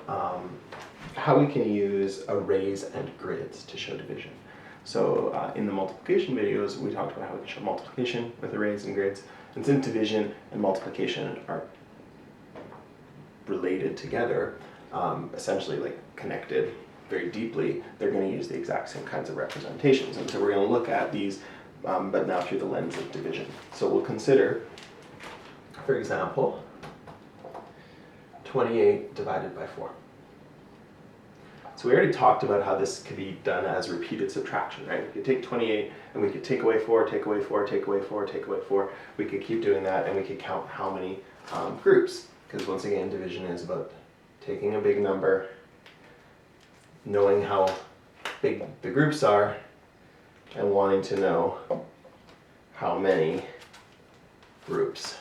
about how we can use arrays and grids to show division. So in the multiplication videos, we talked about how we can show multiplication with arrays and grids. And since division and multiplication are related together, essentially like connected very deeply, they're going to use the exact same kinds of representations. And so we're going to look at these, but now through the lens of division. So we'll consider, for example, 28 divided by 4. So we already talked about how this could be done as repeated subtraction, right? We could take 28 and we could take away 4, take away 4, take away 4, take away 4. We could keep doing that and we could count how many groups. Because once again, division is about taking a big number, knowing how big the groups are, and wanting to know how many groups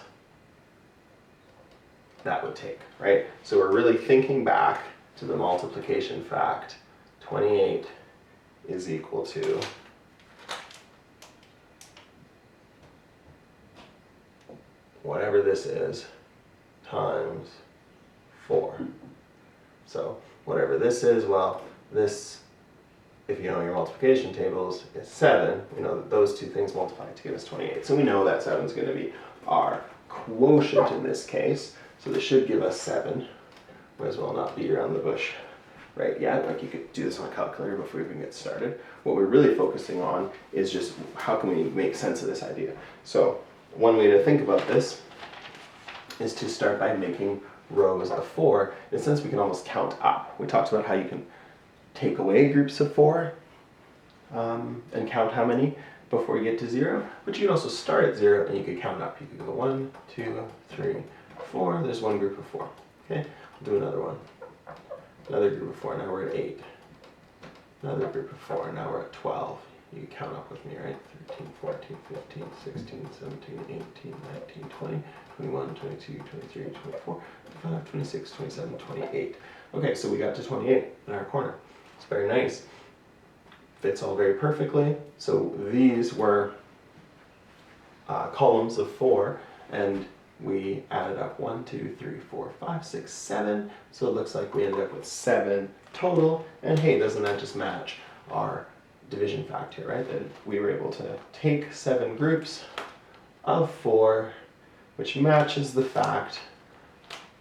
that would take, right? So we're really thinking back to the multiplication fact. 28 is equal to whatever this is times 4. So whatever this is, well, this, if you know your multiplication tables, is 7. We know that those two things multiply to give us 28. So we know that 7 is going to be our quotient in this case. So this should give us 7. Might as well not beat around the bush right yet. Like you could do this on a calculator before we even get started. What we're really focusing on is just how can we make sense of this idea. So one way to think about this is to start by making rows of 4. In a sense, we can almost count up. We talked about how you can take away groups of 4 and count how many before you get to 0. But you can also start at 0 and you could count up. You could go 1, 2, 3, 4. There's one group of 4. Okay, we'll do another one. Another group of 4. Now we're at 8. Another group of 4. Now we're at 12. You can count up with me, right? 13, 14, 15, 16, 17, 18, 19, 20, 21, 22, 23, 24, 25, 26, 27, 28. Okay, so we got to 28 in our corner. It's very nice. Fits all very perfectly. So these were columns of 4, and we added up 1, 2, 3, 4, 5, 6, 7. So it looks like we ended up with 7 total. And hey, doesn't that just match our division fact here, right? That we were able to take 7 groups of 4, which matches the fact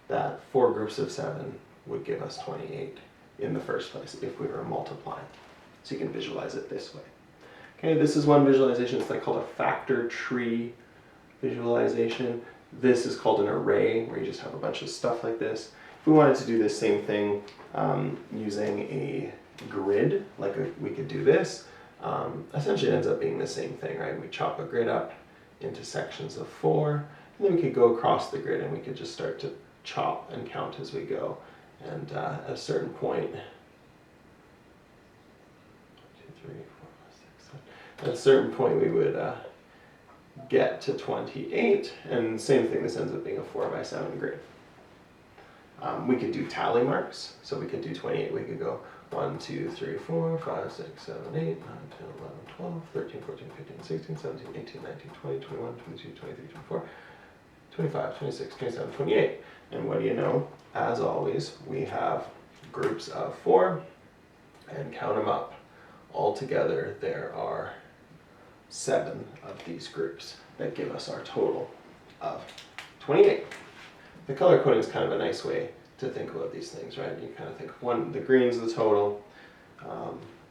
that 4 groups of 7 would give us 28 in the first place if we were multiplying. So you can visualize it this way. Okay, this is one visualization. It's like called a factor tree visualization. This is called an array, where you just have a bunch of stuff like this. If we wanted to do this same thing using a grid, we could do this. Essentially it ends up being the same thing, right? We chop a grid up into sections of 4, and then we could go across the grid and we could just start to chop and count as we go. And at a certain point, 1, 2, 3, 4, 5, 6, 7. At a certain point we would get to 28, and same thing, this ends up being a 4 by 7 grid. We could do tally marks, so we could do 28. We could go 1, 2, 3, 4, 5, 6, 7, 8, 9, 10, 11, 12, 13, 14, 15, 16, 17, 18, 19, 20, 21, 22, 23, 24, 25, 26, 27, 28. And what do you know? As always, we have groups of 4, and count them up. Altogether, there are 7 of these groups that give us our total of 28. The color coding is kind of a nice way to think about these things, right? You kind of think the green is the total,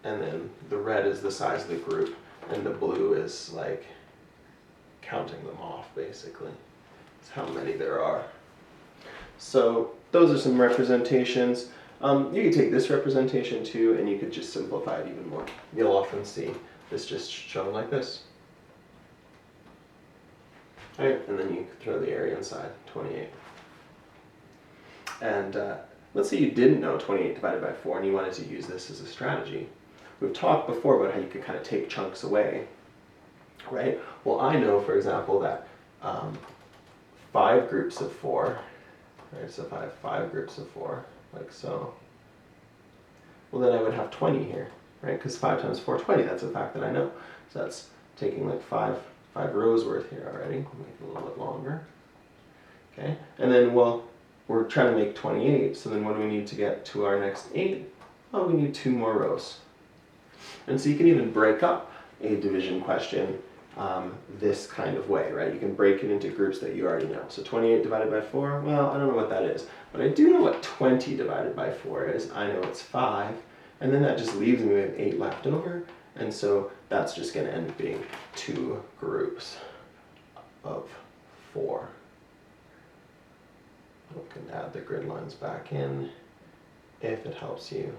and then the red is the size of the group, and the blue is like counting them off, basically. It's how many there are. So those are some representations. You could take this representation too, and you could just simplify it even more. You'll often see this just shown like this. All right, and then you throw the area inside, 28. And let's say you didn't know 28 divided by 4 and you wanted to use this as a strategy. We've talked before about how you could kind of take chunks away, right? Well, I know, for example, that 5 groups of 4, right? So if I have 5 groups of 4, like so, well then I would have 20 here, right? Because 5 times 4, 20, that's a fact that I know. So that's taking like 5 rows worth here already. We'll make it a little bit longer. Okay, and then, well, we're trying to make 28, so then what do we need to get to our next 8? Well, we need 2 more rows. And so you can even break up a division question this kind of way, right? You can break it into groups that you already know. So 28 divided by 4, well, I don't know what that is, but I do know what 20 divided by 4 is. I know it's 5, and then that just leaves me with 8 left over, and so that's just going to end up being 2 groups of 4. We can add the grid lines back in if it helps you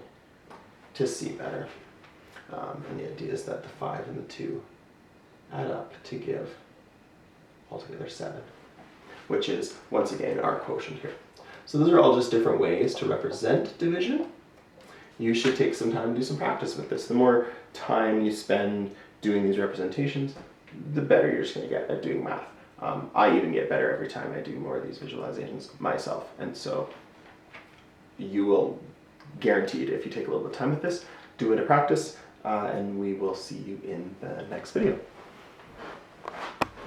to see better. And the idea is that the 5 and the 2 add up to give altogether 7, which is, once again, our quotient here. So those are all just different ways to represent division. You should take some time to do some practice with this. The more time you spend doing these representations, the better you're just going to get at doing math. I even get better every time I do more of these visualizations myself, and so you will, guaranteed, if you take a little bit of time with this, do it at practice, and we will see you in the next video.